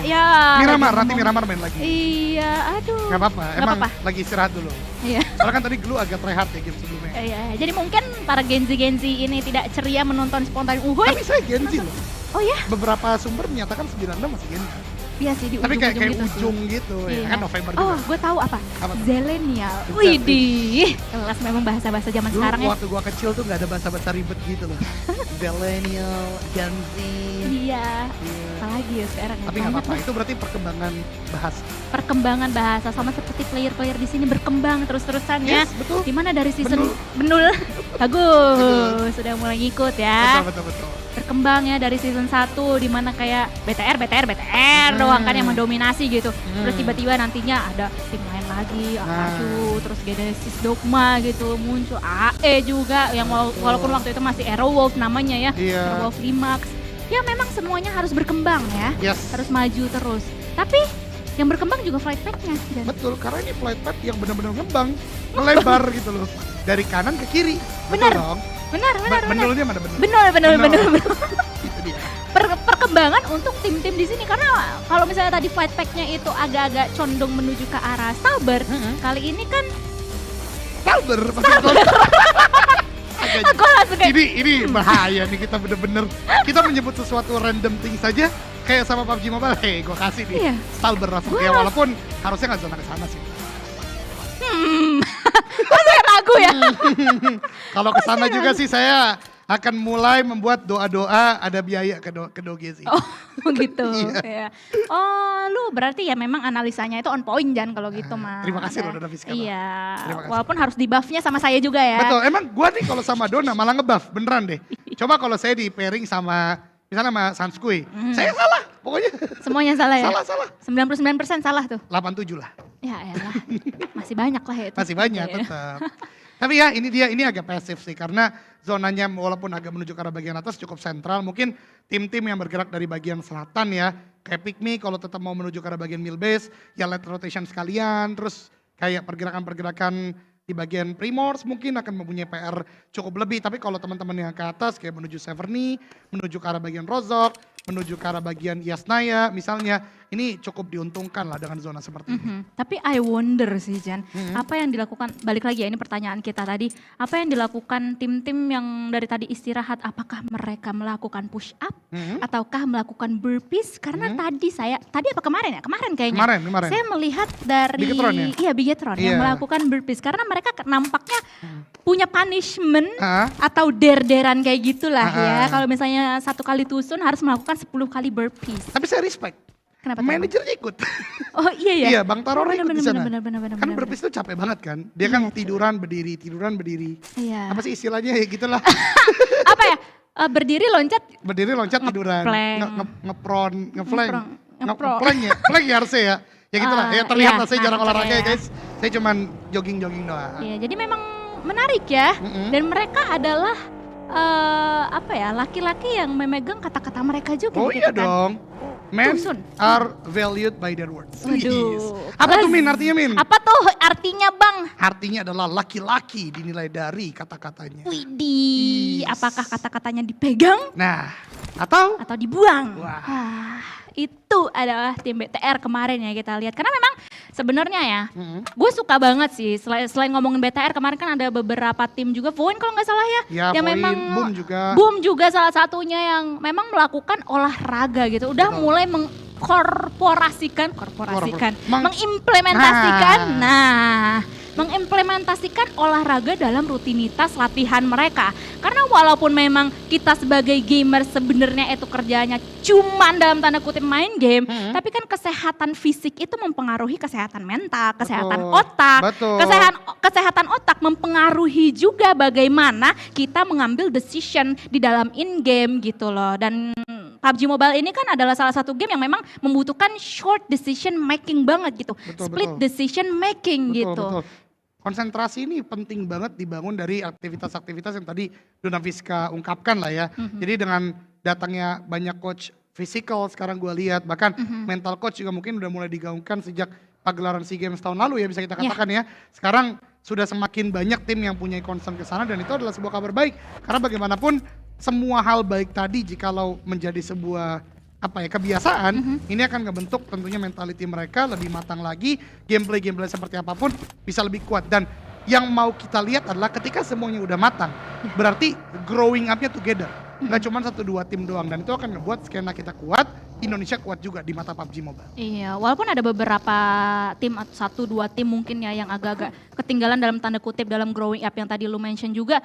ya. Miramar, nanti Miramar main lagi. Iya, aduh. Gak apa-apa, Nggak emang apa-apa. lagi istirahat dulu. Iya. Soalnya kan tadi Glue agak tryhard ya game sebelumnya. Iya, jadi mungkin para Genzi ini tidak ceria menonton spontan Uhuy. Tapi saya Genji loh. Oh ya? Beberapa sumber menyatakan 96 masih Genji. Iya sih di Tapi kayak ujung-ujung ujung gitu gitu, sih. ya Iya. kan November Oh, juga. gue tahu apa? Apa tuh? Zillennial. Exactly. Widih, kelas memang bahasa-bahasa zaman Dulu sekarang ya. waktu gua kecil tuh gak ada bahasa-bahasa ribet gitu loh. Millennial, Gen Z. Iya. Apalagi ya sekarang. Tapi gak apa-apa, itu berarti perkembangan bahasa. Perkembangan bahasa sama seperti player-player di sini berkembang terus-terusan ya. Yes, betul. Dimana dari season Benul. Benul. Bagus, sudah mulai ngikut ya. Betul. Berkembang ya dari season 1 dimana kayak BTR doang kan yang mendominasi gitu. Terus tiba-tiba nantinya ada tim lain lagi, Akasu, terus Genesis Dogma gitu muncul, AE juga yang walaupun waktu itu masih Arrowwolf namanya ya, Iya. Arrowwolf Limax. Ya memang semuanya harus berkembang ya, Yes. harus maju terus. Tapi yang berkembang juga flight pack-nya. Betul, karena ini flight path yang benar-benar ngembang, melebar gitu loh. Dari kanan ke kiri. Betul Benar. dong. Benar. Benulnya mana benul? Benar. Itu dia. Perkembangan untuk tim-tim di sini karena kalau misalnya tadi fight pack-nya itu agak-agak condong menuju ke arah Saber, kali ini kan Saber. aku langsung kayak Ini bahaya nih, kita bener-bener kita menyebut sesuatu random thing saja kayak sama PUBG Mobile. Hei, gua kasih nih. Iya. Stalber langsung ya, walaupun harusnya nggak zona ke sana sih. saya ragu ya. Kalau ke sana juga sih saya akan mulai membuat doa-doa ada biaya ke Doge sih. Oh gitu. Iya. Ya. Oh lu berarti ya memang analisanya itu on point Jan kalau gitu mah. Terima kasih Ada. loh Dona Fiska. Iya. Terima kasih. Walaupun harus di buff-nya sama saya juga ya. Betul, emang gua nih kalau sama Dona malah ngebuff, beneran deh. Coba kalau saya di pairing sama, misalnya sama Sanskui, saya salah pokoknya. Semuanya salah ya. Salah. 99% salah tuh. 87 lah, Ya elah. Masih banyak lah ya itu. masih banyak Iya. tetap. Tapi ya ini agak pasif sih karena zonanya walaupun agak menuju ke arah bagian atas cukup sentral. Mungkin tim-tim yang bergerak dari bagian selatan ya, kayak Pikmi kalau tetap mau menuju ke arah bagian mill base, ya let rotation sekalian. Terus kayak pergerakan-pergerakan di bagian Primors mungkin akan mempunyai PR cukup lebih. Tapi kalau teman-teman yang ke atas kayak menuju Severny, menuju ke arah bagian Rozok, menuju ke arah bagian Yasnaya misalnya, ini cukup diuntungkan lah dengan zona seperti ini. Tapi I wonder sih Jan, apa yang dilakukan, balik lagi ya ini pertanyaan kita tadi, apa yang dilakukan tim-tim yang dari tadi istirahat, apakah mereka melakukan push up ataukah melakukan burpees? Karena tadi apa kemarin ya? Kemarin kayaknya. Kemarin. Saya melihat dari Bigetron ya? Iya Bigetron yang Iya. melakukan burpees karena mereka nampaknya punya punishment Ah. atau der-deran kayak gitulah ya. Ah. Kalau misalnya 1 kali tusun harus melakukan 10 kali burpees. Tapi saya respect, Kenapa tuh? manajernya ikut. Oh iya ya? Iya, Bang Tarora ikut di sana. Bener. Kan berpis itu capek banget kan. Dia kan tiduran berdiri. Iya. Apa sih istilahnya ya gitulah. Apa ya? Berdiri loncat. Berdiri loncat tiduran. Ngeplank. Ngepron, ngeflank. Ngepro. Ngeplank ya? Plank ya harusnya ya. Ya gitulah, ya terlihat iya. lah saya jarang Nah, olahraga ya ya. guys. Saya cuman jogging-jogging doang. Iya, jadi memang menarik ya. Dan mereka adalah apa ya? Laki-laki yang memegang kata-kata mereka juga. Oh gitu iya kan. dong. Men Tusun. are valued by their words. Waduh. Yes. Apa tuh Min artinya Min? Apa tuh artinya Bang? Artinya adalah laki-laki dinilai dari kata-katanya. Widih, Yes. apakah kata-katanya dipegang Nah, atau atau dibuang? Wah. Itu adalah tim BTR kemarin ya kita lihat. Karena memang sebenarnya ya, Mm-mm. gue suka banget sih. Selain ngomongin BTR kemarin kan ada beberapa tim juga, Voin kalau nggak salah ya, Ya, yang Voin, memang Boom juga. Boom juga salah satunya yang memang melakukan olahraga gitu. Udah Betul. mulai mengkorporasikan, Meng- mengimplementasikan. Mengimplementasikan olahraga dalam rutinitas latihan mereka. Karena walaupun memang kita sebagai gamer sebenarnya itu kerjanya cuman dalam tanda kutip main game, tapi kan kesehatan fisik itu mempengaruhi kesehatan mental, kesehatan Betul. otak. Betul. Kesehatan otak mempengaruhi juga bagaimana kita mengambil decision di dalam in-game gitu loh. Dan PUBG Mobile ini kan adalah salah satu game yang memang membutuhkan short decision making banget gitu. Betul, Split betul. decision making gitu. Betul. Konsentrasi ini penting banget dibangun dari aktivitas-aktivitas yang tadi Dona Fiska ungkapkan lah ya. Jadi dengan datangnya banyak coach physical sekarang gue lihat, bahkan mental coach juga mungkin udah mulai digaungkan sejak pagelaran SEA Games tahun lalu ya bisa kita katakan ya. Sekarang sudah semakin banyak tim yang punya concern ke sana dan itu adalah sebuah kabar baik. Karena bagaimanapun semua hal baik tadi jikalau menjadi sebuah kebiasaan, ini akan ngebentuk tentunya mentality mereka lebih matang lagi, gameplay seperti apapun bisa lebih kuat. Dan yang mau kita lihat adalah ketika semuanya udah matang, berarti growing up-nya together. Nggak cuma 1-2 tim doang, dan itu akan ngebuat skena kita kuat, Indonesia kuat juga di mata PUBG Mobile. Iya, walaupun ada beberapa tim atau 1-2 tim mungkin ya yang agak-agak ketinggalan dalam tanda kutip dalam growing up yang tadi lu mention juga,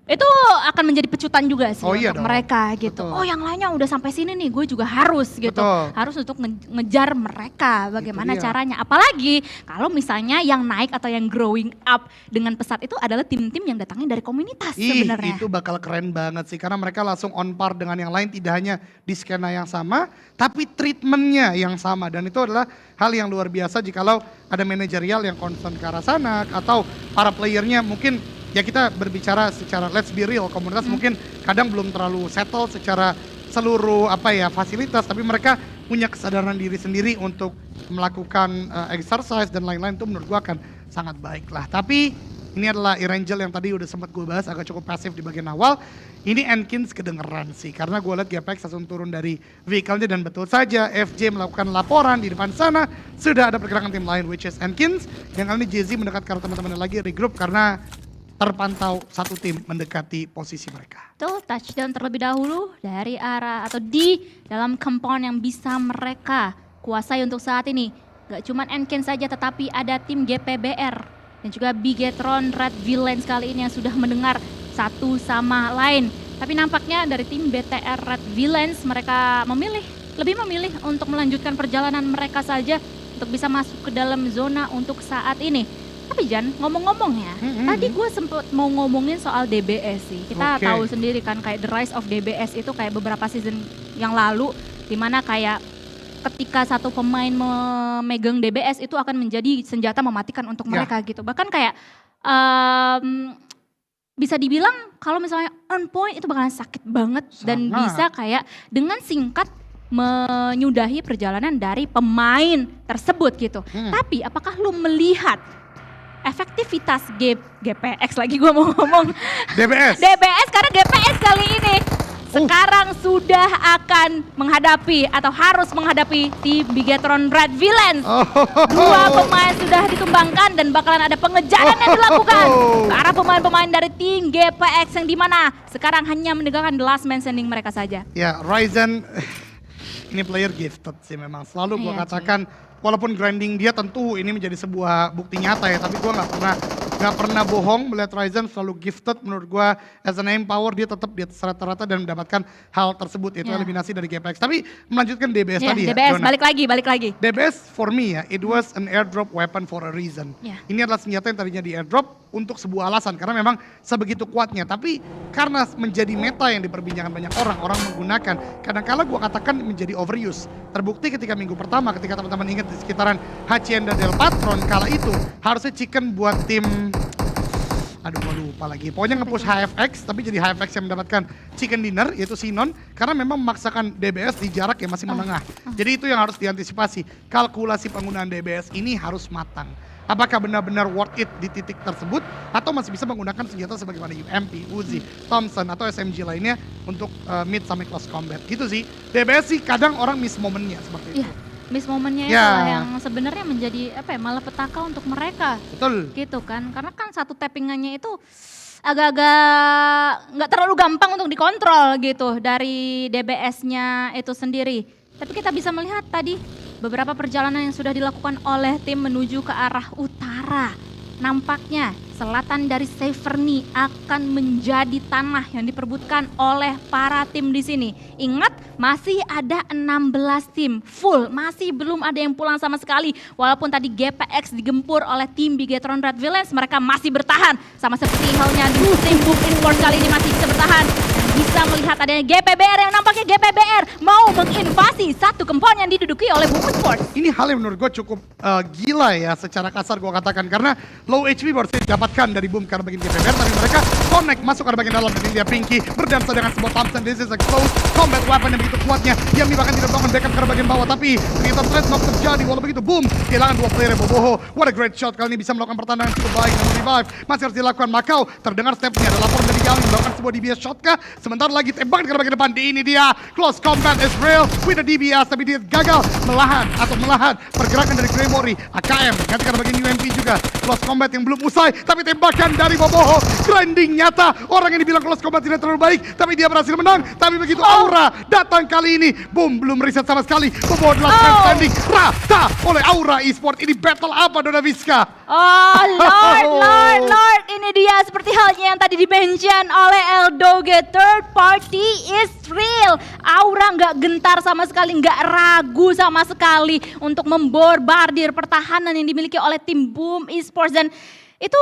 itu akan menjadi pecutan juga sih untuk dong. mereka gitu. Betul. Oh yang lainnya udah sampai sini nih, gue juga harus gitu. Betul. Harus untuk ngejar mereka, bagaimana dia. caranya. Apalagi kalau misalnya yang naik atau yang growing up dengan pesat itu adalah tim-tim yang datangnya dari komunitas sebenarnya. Itu bakal keren banget sih, karena mereka langsung on par dengan yang lain, tidak hanya di skena yang sama, tapi treatmentnya yang sama. Dan itu adalah hal yang luar biasa jikalau ada manajerial yang concern ke arah sana, atau para playernya mungkin, ya kita berbicara secara let's be real, komunitas mungkin kadang belum terlalu settle secara seluruh fasilitas, tapi mereka punya kesadaran diri sendiri untuk melakukan exercise dan lain-lain, itu menurut gua akan sangat baik lah. Tapi ini adalah Erangel yang tadi udah sempat gue bahas, agak cukup pasif di bagian awal. Ini Enkins kedengeran sih, karena gue lihat GPX langsung turun dari vehicle-nya, dan betul saja FJ melakukan laporan di depan sana, sudah ada pergerakan tim lain, which is Enkins. Yang kali ini Jay-Z mendekat ke teman-teman lagi, regroup karena terpantau satu tim mendekati posisi mereka. Tuh touchdown terlebih dahulu dari arah atau di dalam compound yang bisa mereka kuasai untuk saat ini. Gak cuma Enkins saja, tetapi ada tim GPBR dan juga Bigetron Red Villains kali ini yang sudah mendengar satu sama lain. Tapi nampaknya dari tim BTR Red Villains mereka lebih memilih untuk melanjutkan perjalanan mereka saja untuk bisa masuk ke dalam zona untuk saat ini. Tapi Jan, ngomong-ngomong ya, tadi gue sempet mau ngomongin soal DBS sih. Kita tahu sendiri kan kayak The Rise of DBS itu kayak beberapa season yang lalu, dimana kayak ketika satu pemain memegang DBS itu akan menjadi senjata mematikan untuk mereka gitu. Bahkan kayak bisa dibilang kalau misalnya on point itu bakalan sakit banget. Dan bisa kayak dengan singkat menyudahi perjalanan dari pemain tersebut gitu. Tapi apakah lu melihat efektivitas GPX lagi gue mau ngomong. DBS karena GPX kali ini sekarang sudah akan menghadapi atau harus menghadapi tim Bigetron Red Villains. Dua pemain sudah ditumbangkan dan bakalan ada pengejaran yang dilakukan ke arah pemain-pemain dari tim GPX yang dimana sekarang hanya meninggalkan the last man standing mereka saja. Ya, Ryzen ini player gifted sih memang. Selalu gue katakan, walaupun grinding dia tentu ini menjadi sebuah bukti nyata ya, tapi gue nggak pernah bohong melihat Ryzen selalu gifted. Menurut gue as an aim power dia tetap di atas rata-rata dan mendapatkan hal tersebut, yaitu eliminasi dari GPX. Tapi melanjutkan DBS tadi DBS, ya, balik lagi. DBS for me ya, it was an airdrop weapon for a reason. Ini adalah senjata yang tadinya di airdrop untuk sebuah alasan, karena memang sebegitu kuatnya. Tapi karena menjadi meta yang diperbincangkan banyak orang menggunakan, kadang-kala gue katakan menjadi overuse. Terbukti ketika minggu pertama, ketika teman-teman ingat di sekitaran Hacienda del Patron kala itu, harusnya chicken buat tim, aduh gue lupa lagi, pokoknya nge-push HFX, tapi jadi HFX yang mendapatkan chicken dinner, yaitu Sinon, karena memang memaksakan DBS di jarak yang masih menengah. Jadi itu yang harus diantisipasi. Kalkulasi penggunaan DBS ini harus matang. Apakah benar-benar worth it di titik tersebut, atau masih bisa menggunakan senjata sebagaimana UMP, Uzi, Thompson, atau SMG lainnya untuk mid sampai close combat. Gitu sih. DBS sih kadang orang miss momennya seperti itu. Miss momennya itu yang sebenarnya menjadi malapetaka untuk mereka. Betul. Gitu kan, karena kan satu tappingannya itu agak-agak nggak terlalu gampang untuk dikontrol gitu dari DBS-nya itu sendiri. Tapi kita bisa melihat tadi beberapa perjalanan yang sudah dilakukan oleh tim menuju ke arah utara. Nampaknya selatan dari Severny akan menjadi tanah yang diperebutkan oleh para tim di sini. Ingat, masih ada 16 tim full, masih belum ada yang pulang sama sekali. Walaupun tadi GPX digempur oleh tim Bigetron Red Villains, mereka masih bertahan. Sama seperti halnya di tim Book Import kali ini masih bisa bertahan. Bisa melihat adanya GPBR yang nampaknya GPBR mau menginvasi satu compound yang diduduki oleh Boom Import. Ini hal yang menurut gue cukup gila ya, secara kasar gue katakan, karena low HP baru saja didapatkan dari Boom karena bagian GPBR, tapi mereka connect masuk ke bagian dalam dan dia Pinky berdansa dengan sebuah Thompson. This is exposed combat weapon yang begitu kuatnya. Yami bahkan tidak melakukan backup ke bagian bawah, tapi ternyata threat knock terjadi. Walau begitu Boom kehilangan dua player Boboho. What a great shot, kali ini bisa melakukan pertahanan cukup baik. Namun revive masih harus dilakukan. Macau terdengar stepnya, ada laporan dari Yang melakukan sebuah DBS shot kah? Sebentar lagi tembakan ke bagian depan. Ini dia. Close combat is real with the DBS. Tapi dia gagal melahan pergerakan dari Gremory. AKM ganti ke bagian UMP juga. Close combat yang belum usai. Tapi tembakan dari Boboho. Grinding nyata. Orang yang dibilang close combat tidak terlalu baik. Tapi dia berhasil menang. Tapi begitu Aura datang kali ini. Boom, belum reset sama sekali. Boboho adalah standing rata oleh Aura Esports. Ini battle apa Dona Vizca? Oh Lord, ini dia seperti halnya yang tadi di-mention oleh Eldoge, third party is real. Aura nggak gentar sama sekali, nggak ragu sama sekali untuk memborbardir pertahanan yang dimiliki oleh tim Boom Esports, dan itu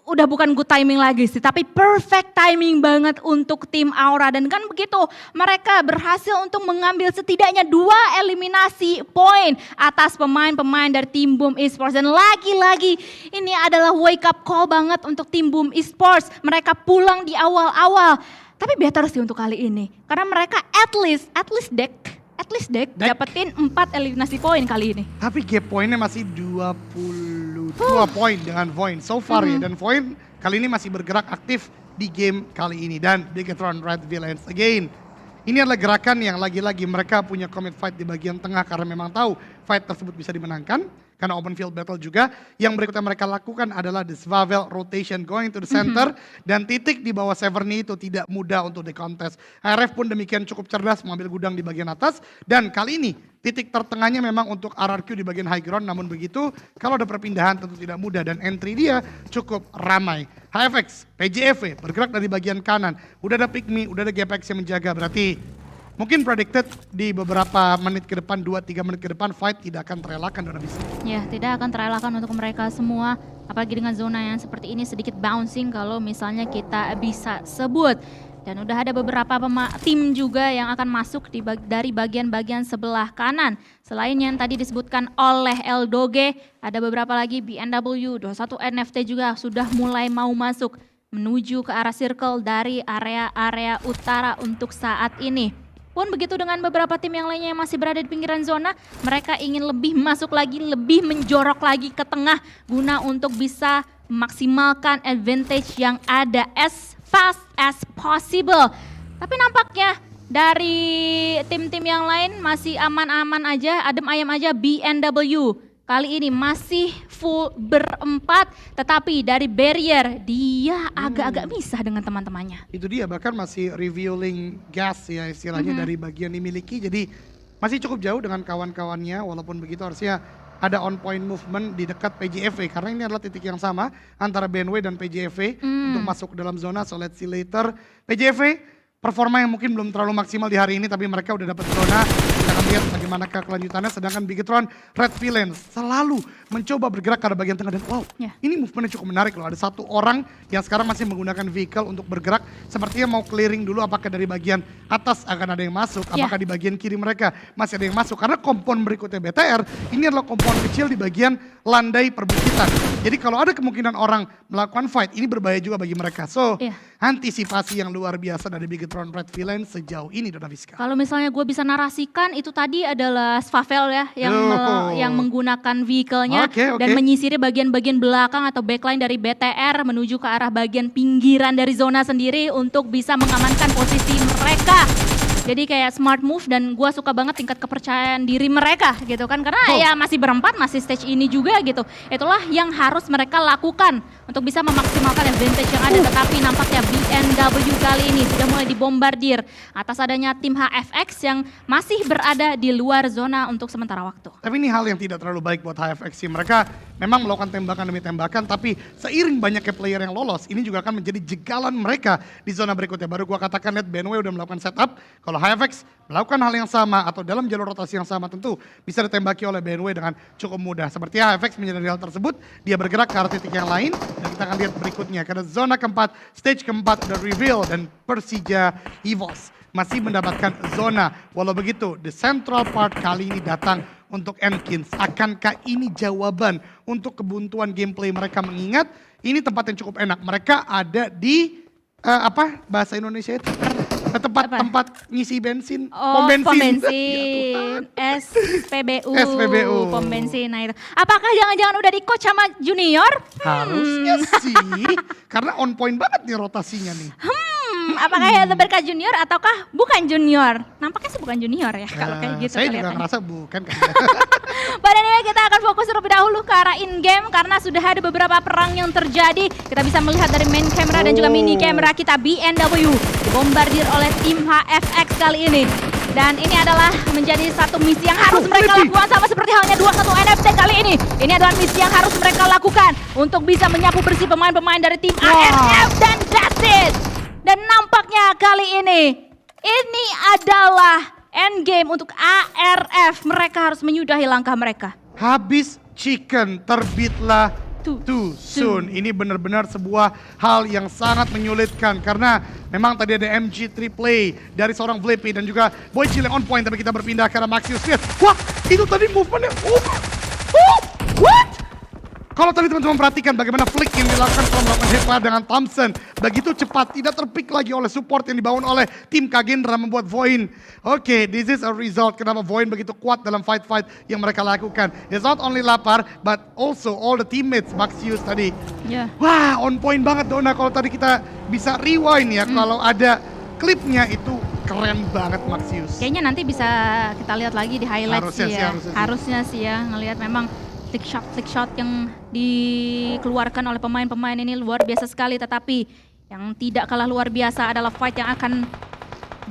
udah bukan good timing lagi sih, tapi perfect timing banget untuk tim Aura. Dan kan begitu, mereka berhasil untuk mengambil setidaknya 2 eliminasi poin atas pemain-pemain dari tim Boom Esports. Dan lagi-lagi ini adalah wake up call banget untuk tim Boom Esports. Mereka pulang di awal-awal, tapi better sih untuk kali ini. Karena mereka at least deck dapetin 4 eliminasi poin kali ini. Tapi gap poinnya masih 22 poin dengan Void so far ya. Dan Void kali ini masih bergerak aktif di game kali ini. Dan Bigetron Red Villains again. Ini adalah gerakan yang lagi-lagi mereka punya commit fight di bagian tengah karena memang tahu fight tersebut bisa dimenangkan. Karena open field battle juga. Yang berikutnya mereka lakukan adalah the Swavel rotation going to the center. Dan titik di bawah Severny itu tidak mudah untuk di-contest. ARF pun demikian cukup cerdas mengambil gudang di bagian atas. Dan kali ini titik tertengahnya memang untuk RRQ di bagian high ground. Namun begitu kalau ada perpindahan tentu tidak mudah. Dan entry dia cukup ramai. HFX, PJFV bergerak dari bagian kanan. Udah ada Pygmy, udah ada GPX yang menjaga. Berarti mungkin predicted di beberapa menit ke depan, 2-3 menit ke depan fight tidak akan terelakkan Dona Vizca. Ya, tidak akan terelakkan untuk mereka semua. Apalagi dengan zona yang seperti ini sedikit bouncing kalau misalnya kita bisa sebut. Dan udah ada beberapa tim juga yang akan masuk dari bagian-bagian sebelah kanan. Selain yang tadi disebutkan oleh Eldoge, ada beberapa lagi BNW, 21 NFT juga sudah mulai mau masuk menuju ke arah circle dari area-area utara untuk saat ini. Pun begitu dengan beberapa tim yang lainnya yang masih berada di pinggiran zona, mereka ingin lebih masuk lagi, lebih menjorok lagi ke tengah guna untuk bisa memaksimalkan advantage yang ada as fast as possible. Tapi nampaknya dari tim-tim yang lain masih aman-aman aja, adem ayam aja. BNW kali ini masih full berempat, tetapi dari barrier dia agak-agak misah dengan teman-temannya. Itu dia, bahkan masih revealing gas ya istilahnya dari bagian dimiliki. Jadi masih cukup jauh dengan kawan-kawannya, walaupun begitu harusnya ada on point movement di dekat PJFV. Karena ini adalah titik yang sama antara BNW dan PJFV untuk masuk ke dalam zona. So let's see later. PJFV performa yang mungkin belum terlalu maksimal di hari ini, tapi mereka udah dapat zona. Kita akan lihat bagaimana kelanjutannya. Sedangkan Bigetron Red Villains selalu mencoba bergerak ke arah bagian tengah. Dan wow, ini movementnya cukup menarik loh. Ada satu orang yang sekarang masih menggunakan vehicle untuk bergerak. Sepertinya mau clearing dulu apakah dari bagian atas akan ada yang masuk. Apakah di bagian kiri mereka masih ada yang masuk. Karena kompon berikutnya BTR, ini adalah kompon kecil di bagian landai perbukitan. Jadi kalau ada kemungkinan orang melakukan fight, ini berbahaya juga bagi mereka. So, antisipasi yang luar biasa dari Bigetron Red Villains sejauh ini Dona Vizca. Kalau misalnya gue bisa narasikan, itu tadi adalah Swavel ya yang menggunakan vehicle-nya dan menyisiri bagian-bagian belakang atau backline dari BTR menuju ke arah bagian pinggiran dari zona sendiri untuk bisa mengamankan posisi mereka. Jadi kayak smart move, dan gue suka banget tingkat kepercayaan diri mereka gitu kan. Karena ya masih berempat, masih stage ini juga gitu. Itulah yang harus mereka lakukan untuk bisa memaksimalkan advantage yang ada. Tetapi nampaknya BNW kali ini sudah mulai dibombardir atas adanya tim HFX yang masih berada di luar zona untuk sementara waktu. Tapi ini hal yang tidak terlalu baik buat HFX sih. Mereka memang melakukan tembakan demi tembakan, tapi seiring banyaknya player yang lolos, ini juga akan menjadi jegalan mereka di zona berikutnya. Baru gua katakan lihat BNW udah melakukan setup. Kalau HFX melakukan hal yang sama atau dalam jalur rotasi yang sama, tentu bisa ditembaki oleh BNW dengan cukup mudah. Seperti HFX menyadari hal tersebut, dia bergerak ke arah titik yang lain, dan kita akan lihat berikutnya. Karena zona keempat, stage keempat The Reveal dan Persija EVOS masih mendapatkan zona. Walau begitu, the central part kali ini datang untuk Enkins. Akankah ini jawaban untuk kebuntuan gameplay mereka, mengingat ini tempat yang cukup enak. Mereka ada di bahasa Indonesia itu tempat ngisi bensin, pom bensin. SPBU. Pom bensin. Nah itu. Apakah jangan-jangan udah di coach sama junior? Harusnya sih, karena on point banget nih rotasinya nih. Apakah Hello Berkah Junior ataukah bukan Junior? Nampaknya sih bukan Junior ya kalau kayak gitu. Saya juga kelihatannya. ngerasa bukan. Pada ini kita akan fokus terlebih dahulu ke arah in-game karena sudah ada beberapa perang yang terjadi. Kita bisa melihat dari main camera dan juga mini camera kita BNW dibombardir oleh tim HFX kali ini. Dan ini adalah menjadi satu misi yang harus mereka lakukan sama seperti halnya 21 NFT kali ini. Ini adalah misi yang harus mereka lakukan untuk bisa menyapu bersih pemain-pemain dari tim ARF dan that's it. Dan nampaknya kali ini adalah endgame untuk ARF. Mereka harus menyudahi langkah mereka. Habis chicken, terbitlah Too too soon. Ini benar-benar sebuah hal yang sangat menyulitkan karena memang tadi ada MG3 play dari seorang Flippy dan juga Boychill yang on point, tapi kita berpindah ke arah Maxius. Wah, itu tadi movementnya. What? Kalau tadi teman-teman perhatikan bagaimana flick yang dilakukan setelah melakukan headfire dengan Thompson. Begitu cepat, tidak terpick lagi oleh support yang dibangun oleh tim Kagendra membuat Voin. Oke, this is a result kenapa Voin begitu kuat dalam fight-fight yang mereka lakukan. It's not only Lapar, but also all the teammates Maxius tadi. Ya. Wah, on point banget Dona. Kalau tadi kita bisa rewind ya, kalau ada klipnya itu keren banget Maxius. Kayaknya nanti bisa kita lihat lagi di highlight Harusnya sih sih, ya. harusnya sih. Harusnya sih ya ngelihat memang flick shot yang dikeluarkan oleh pemain-pemain ini luar biasa sekali, tetapi yang tidak kalah luar biasa adalah fight yang akan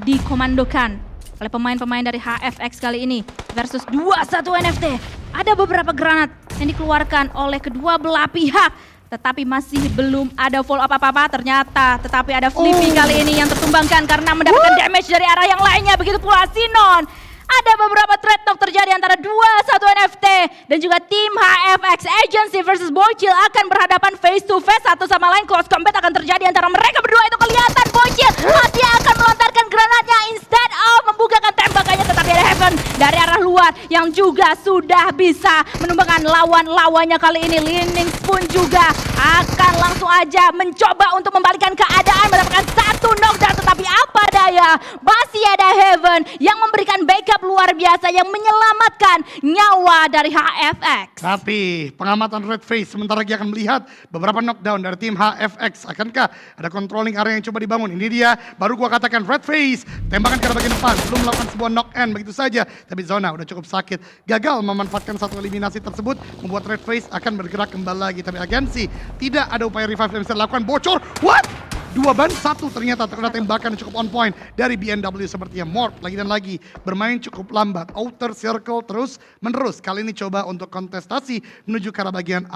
dikomandokan oleh pemain-pemain dari HFX kali ini versus 21 NFT. Ada beberapa granat yang dikeluarkan oleh kedua belah pihak, tetapi masih belum ada follow up apa-apa ternyata. Tetapi ada Flippy kali ini yang tertumbangkan karena mendapatkan damage dari arah yang lainnya. Begitu pula Sinon. Ada beberapa trade talk terjadi antara 21 NFT dan juga tim HFX Agency versus Boychill akan berhadapan face to face, satu sama lain. Close combat akan terjadi antara mereka berdua. Itu kelihatan Boychill masih akan melontarkan granatnya instead of membukakan tembakannya, tetapi ada Heaven dari arah luar yang juga sudah bisa menumbangkan lawan-lawannya kali ini. Lining pun juga akan langsung aja mencoba untuk membalikan keadaan, mendapatkan satu knockdown, tetapi apa daya masih ada Heaven yang memberikan backup luar biasa yang menyelamatkan nyawa dari HFX. Tapi pengamatan Red Face sebentar lagi akan melihat beberapa knockdown dari tim HFX. Akankah ada controlling area yang coba dibangun? Ini dia, baru gua katakan Red Face. Tembakan ke arah bagian depan, belum melakukan sebuah knock end begitu saja. Tapi Zona udah cukup sakit. Gagal memanfaatkan satu eliminasi tersebut, membuat Red Face akan bergerak kembali lagi. Tapi agensi tidak ada upaya revive yang bisa dilakukan. Bocor, what? 2 ban 1 ternyata terkena tembakan yang cukup on point dari BNW sepertinya. Morph lagi dan lagi bermain cukup lambat. Outer circle terus menerus. Kali ini coba untuk kontestasi menuju ke arah bagian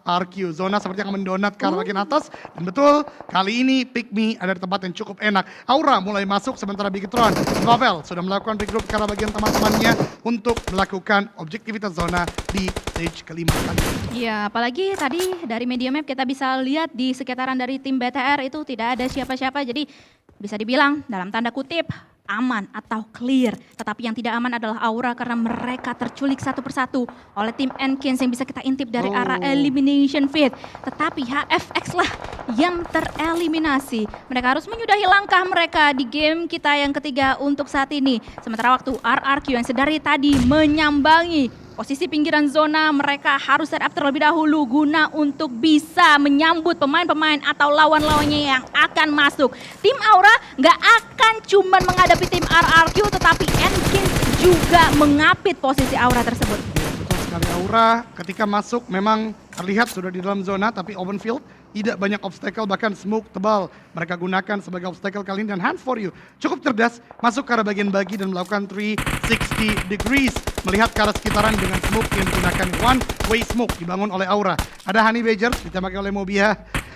RQ. Zona seperti akan mendonat ke arah bagian atas. Dan betul, kali ini Pick Me ada di tempat yang cukup enak. Aura mulai masuk sementara Bigetron. Novel sudah melakukan regroup ke arah bagian teman-temannya untuk melakukan objektivitas Zona di stage kelima kali. Iya, apalagi tadi dari media map kita bisa lihat di sekitaran dari tim BTR itu tidak ada siapa-siapa, jadi bisa dibilang dalam tanda kutip aman atau clear. Tetapi yang tidak aman adalah Aura karena mereka terculik satu persatu oleh tim Enkins yang bisa kita intip dari arah elimination feed. Tetapi HFX lah yang tereliminasi. Mereka harus menyudahi langkah mereka di game kita yang ketiga untuk saat ini. Sementara waktu RRQ yang sedari tadi menyambangi posisi pinggiran zona, mereka harus set up terlebih dahulu guna untuk bisa menyambut pemain-pemain atau lawan-lawannya yang akan masuk. Tim Aura nggak akan cuman menghadapi tim RRQ, tetapi Enkins juga mengapit posisi Aura tersebut. Betul sekali, Aura ketika masuk memang terlihat sudah di dalam zona, tapi open field. Tidak banyak obstacle, bahkan smoke tebal mereka gunakan sebagai obstacle kali ini. Dan Hands for You cukup cerdas, masuk ke arah bagian bagi dan melakukan 360 degrees. Melihat ke arah sekitaran dengan smoke yang digunakan one way smoke dibangun oleh Aura. Ada Honey Badger ditembaki oleh Mobia.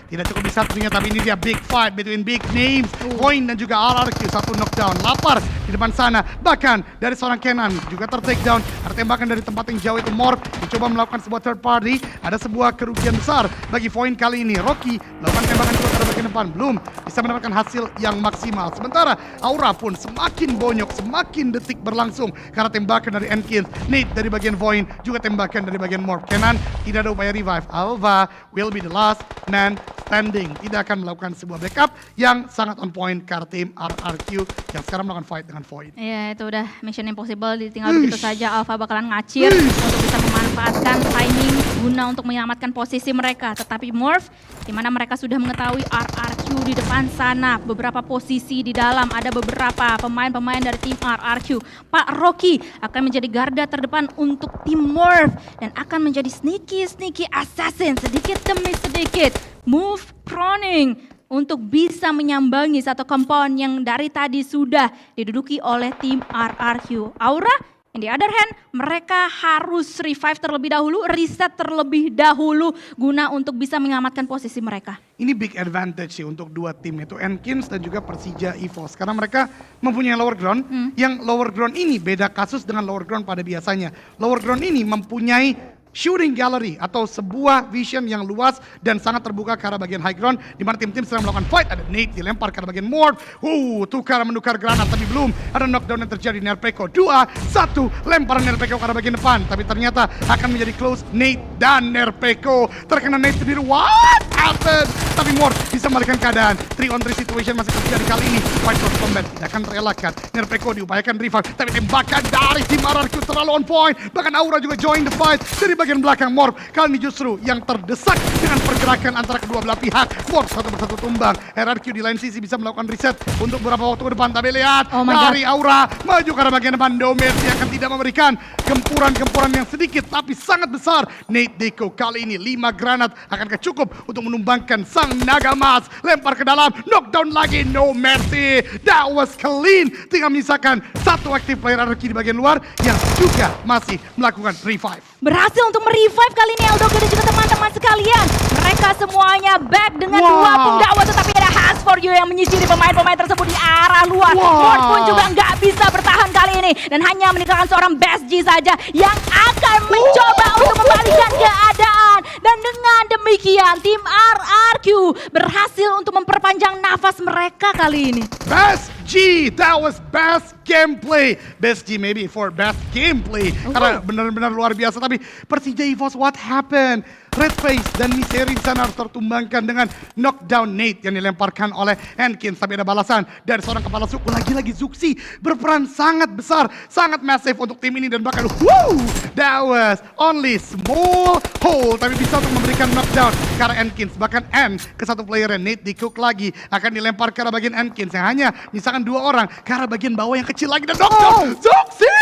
Tidak cukup bisa tentunya, tapi ini dia big fight between big names. Point dan juga RRQ, satu knockdown. Lapar di depan sana, bahkan dari seorang Kenan juga ter-take down. Ada tembakan dari tempat yang jauh itu Morph. Dicoba melakukan sebuah third party. Ada sebuah kerugian besar bagi Voin kali ini. Rocky melakukan tembakan juga ke bagian depan. Belum bisa mendapatkan hasil yang maksimal. Sementara Aura pun semakin bonyok, semakin detik berlangsung. Karena tembakan dari Enkins, Nate dari bagian Voin, juga tembakan dari bagian Morph. Kenan tidak ada upaya revive. Alva will be the last man standing. Tidak akan melakukan sebuah backup yang sangat on point ke arah tim RRQ yang sekarang melakukan fight dengan Void. Iya, itu udah mission impossible, ditinggal begitu saja. Alpha bakalan ngacir untuk bisa memanfaatkan timing guna untuk menyelamatkan posisi mereka. Tetapi Morph, di mana mereka sudah mengetahui RRQ di depan sana, beberapa posisi di dalam, ada beberapa pemain-pemain dari tim RRQ. Pak Rocky akan menjadi garda terdepan untuk tim Morph dan akan menjadi sneaky assassin sedikit demi sedikit. Move proning untuk bisa menyambangi satu compound yang dari tadi sudah diduduki oleh tim RRQ. Aura, in the other hand, mereka harus revive terlebih dahulu, reset terlebih dahulu guna untuk bisa menyelamatkan posisi mereka. Ini big advantage sih untuk dua tim, yaitu Enkins dan juga Persija EVOS. Karena mereka mempunyai lower ground, yang lower ground ini beda kasus dengan lower ground pada biasanya. Lower ground ini mempunyai shooting gallery atau sebuah vision yang luas dan sangat terbuka ke arah bagian high ground, di mana tim-tim sedang melakukan fight. Ada Nate dilempar ke arah bagian Morph, tukar menukar granat tapi belum. Ada knockdown yang terjadi. Nerpeko 2-1, lemparan Nerpeko ke arah bagian depan, tapi ternyata akan menjadi close. Nate dan Nerpeko terkena Nate sendiri. What happened? Tapi Morph bisa membalikkan keadaan. 3-on-3 situation masih terjadi kali ini. Fight for combat tidak akan terelakkan. Nerpeko diupayakan revive, tapi tembakan dari tim RRQ terlalu on point. Bahkan Aura juga join the fight dari bagian belakang. Morph kali ini justru yang terdesak dengan pergerakan antara kedua belah pihak. Morph satu persatu tumbang. RRQ di lain sisi bisa melakukan reset untuk beberapa waktu ke depan, tapi lihat dari Aura maju ke arah bagian depan. Domersi akan tidak memberikan gempuran-gempuran yang sedikit tapi sangat besar. Nate Deko kali ini 5 granat akankah cukup untuk menumbangkan sang naga emas. Lempar ke dalam, knockdown lagi, no mercy. That was clean. Tinggal menyisakan satu active player RRQ di bagian luar yang juga masih melakukan revive. Berhasil untuk merevive kali ini Eldoga dan juga teman-teman sekalian. Mereka semuanya back dengan 2 punggawa, tetapi ada Has for You yang menyisiri pemain-pemain tersebut di arah luar. Morph pun juga nggak bisa bertahan kali ini dan hanya meninggalkan seorang Best G saja yang akan mencoba untuk membalikkan keadaan. Dan dengan demikian tim RRQ berhasil untuk memperpanjang nafas mereka kali ini. Best G, that was best gameplay. Best G maybe for best gameplay. Karena benar-benar luar biasa. Tapi Persija EVOS, what happened? Red Face dan Miseri di sana harus tertumbangkan dengan knockdown Nate yang dilemparkan oleh Enkins. Tapi ada balasan dari seorang kepala suku. Lagi-lagi Zuxi berperan sangat besar, sangat massive untuk tim ini. Dan bahkan that was only small hole. Tapi bisa untuk memberikan knockdown ke arah Enkins. Bahkan N ke satu player Nate di cook lagi. Akan dilempar ke arah bagian Enkins yang hanya misalkan 2 orang ke arah bagian bawah yang kecil lagi. Dan knockdown Zuxi!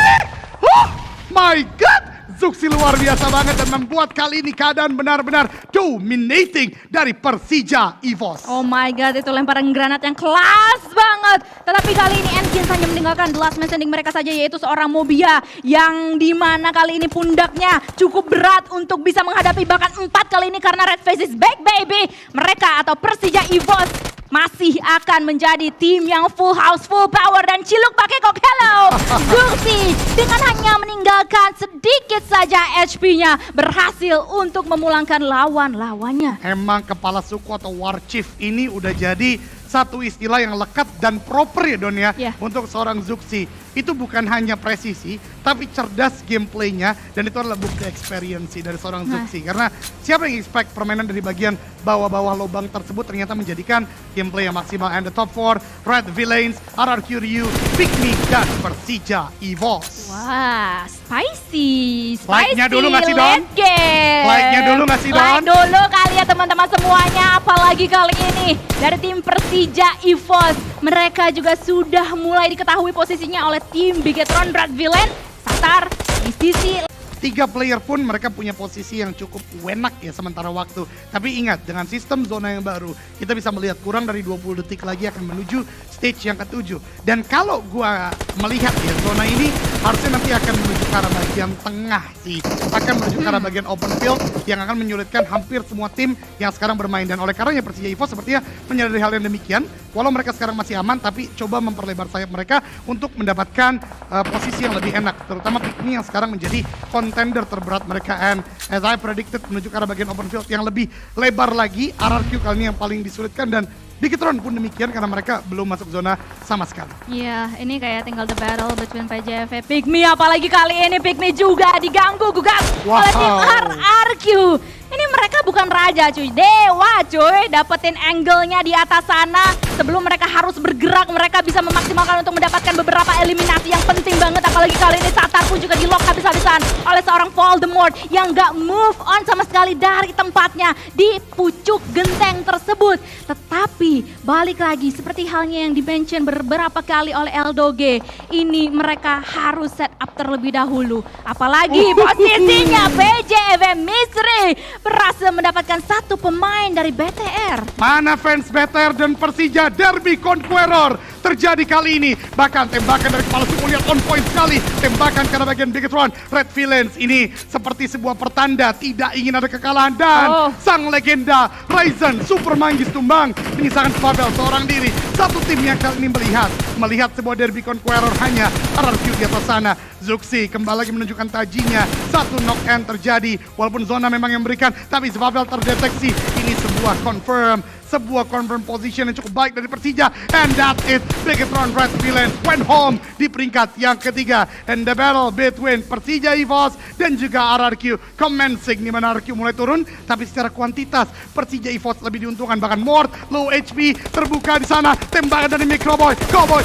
Oh my god! Zuxi luar biasa banget dan membuat kali ini keadaan benar-benar dominating dari Persija EVOS. Oh my god, itu lemparan granat yang kelas banget. Tetapi kali ini Enkins hanya meninggalkan the last man standing mereka saja, yaitu seorang Mobia yang dimana kali ini pundaknya cukup berat untuk bisa menghadapi bahkan 4 kali ini karena Red Face is back baby. Mereka atau Persija EVOS masih akan menjadi tim yang full house, full power dan ciluk pakai kok. Hello, Zuxi dengan hanya meninggalkan sedikit saja HP-nya berhasil untuk memulangkan lawan-lawannya. Emang kepala suku atau war chief ini udah jadi satu istilah yang lekat dan proper ya Don ya, untuk seorang Zuxi. Itu bukan hanya presisi, tapi cerdas gameplaynya, dan itu adalah bukti experience dari seorang Zuxi. Karena siapa yang expect permainan dari bagian bawah-bawah lubang tersebut ternyata menjadikan gameplay yang maksimal. And the top 4, Red Villains, RRQ Ryu, Pikmi, dan Persija EVOS. Wah, spicy. Like-nya dulu nggak sih Don? Like-nya dulu nggak sih Don? Like dulu kali ya teman-teman semuanya, apalagi kali ini dari tim Persija EVOS. Mereka juga sudah mulai diketahui posisinya oleh tim Bigetron. Red Villain, Satar di sisi 3 player pun mereka punya posisi yang cukup enak ya sementara waktu. Tapi ingat, dengan sistem zona yang baru, kita bisa melihat kurang dari 20 detik lagi akan menuju stage yang ke-7. Dan kalau gua melihat ya, zona ini harusnya nanti akan menuju ke arah bagian tengah sih. Akan menuju ke arah bagian open field yang akan menyulitkan hampir semua tim yang sekarang bermain. Dan oleh karenanya Persija EVOS sepertinya menyadari hal yang demikian. Walau mereka sekarang masih aman, tapi coba memperlebar sayap mereka untuk mendapatkan posisi yang lebih enak. Terutama Pikmi yang sekarang menjadi contender terberat mereka. And as I predicted, menuju ke arah bagian open field yang lebih lebar lagi. RRQ kali ini yang paling disulitkan, dan Bigetron pun demikian karena mereka belum masuk zona sama sekali. Iya, ini kayak tinggal the battle between PJV Pikmi, apalagi kali ini Pikmi juga diganggu gugat oleh tim RRQ. Ini mereka bukan raja cuy, dewa cuy. Dapetin angle-nya di atas sana. Sebelum mereka harus bergerak, mereka bisa memaksimalkan untuk mendapatkan beberapa eliminasi yang penting banget. Apalagi kali ini Satar pun juga di-lock habis-habisan oleh seorang Voldemort yang gak move on sama sekali dari tempatnya di pucuk genteng tersebut. Tetapi balik lagi seperti halnya yang di-mention beberapa kali oleh Eldoge. Ini mereka harus set up terlebih dahulu. Apalagi posisinya BJW Misri berhasil mendapatkan satu pemain dari BTR. Mana fans BTR dan Persija Derby Conqueror terjadi kali ini. Bahkan tembakan dari kepala suku lihat on point sekali. Tembakan karena bagian Bigetron. Red Villains ini seperti sebuah pertanda tidak ingin ada kekalahan. Dan sang legenda Ryzen Super Manggis tumbang. Menyisakan Pavel seorang diri. Satu tim yang kali ini melihat sebuah Derby Conqueror hanya RRQ di atas sana. Zuxi kembali lagi menunjukkan tajinya. Satu knock end terjadi. Walaupun zona memang yang memberikan, tapi Pavel terdeteksi. Ini sebuah confirm position yang cukup baik dari Persija. And that's it. Bigetron Red Villains went home di peringkat yang ketiga. And the battle between Persija EVOS dan juga RRQ commencing. Di mana RRQ mulai turun, tapi secara kuantitas Persija EVOS lebih diuntungkan. Bahkan Mort, low HP, terbuka di sana. Tembakan dari Microboy. Cowboy.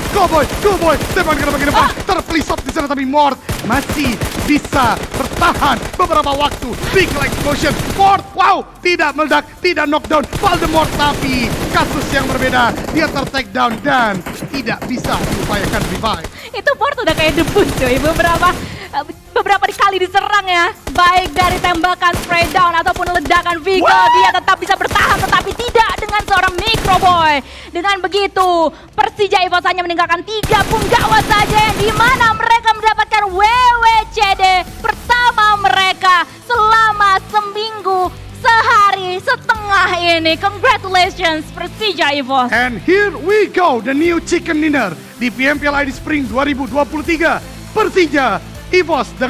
Tembakan ke bagian depan. Terpelisop di sana, tapi Mort masih bisa bertahan beberapa waktu. Big explosion. Mort, wow, tidak meledak, tidak knockdown. Voldemort, tapi kasus yang berbeda. Dia ter-take down dan tidak bisa diupayakan revive. Itu Port udah kayak debus cuy, beberapa kali diserang ya. Baik dari tembakan spray down ataupun ledakan Vigo, dia tetap bisa bertahan, tetapi tidak dengan seorang Microboy. Dengan begitu, Persija EVOS hanya meninggalkan 3 punggawa saja, yang dimana mereka mendapatkan WWCD pertama mereka selama seminggu sehari setengah ini. Congratulations Persija EVOS. And here we go, the new chicken dinner di PMPL ID Spring 2023. Persija EVOS dengan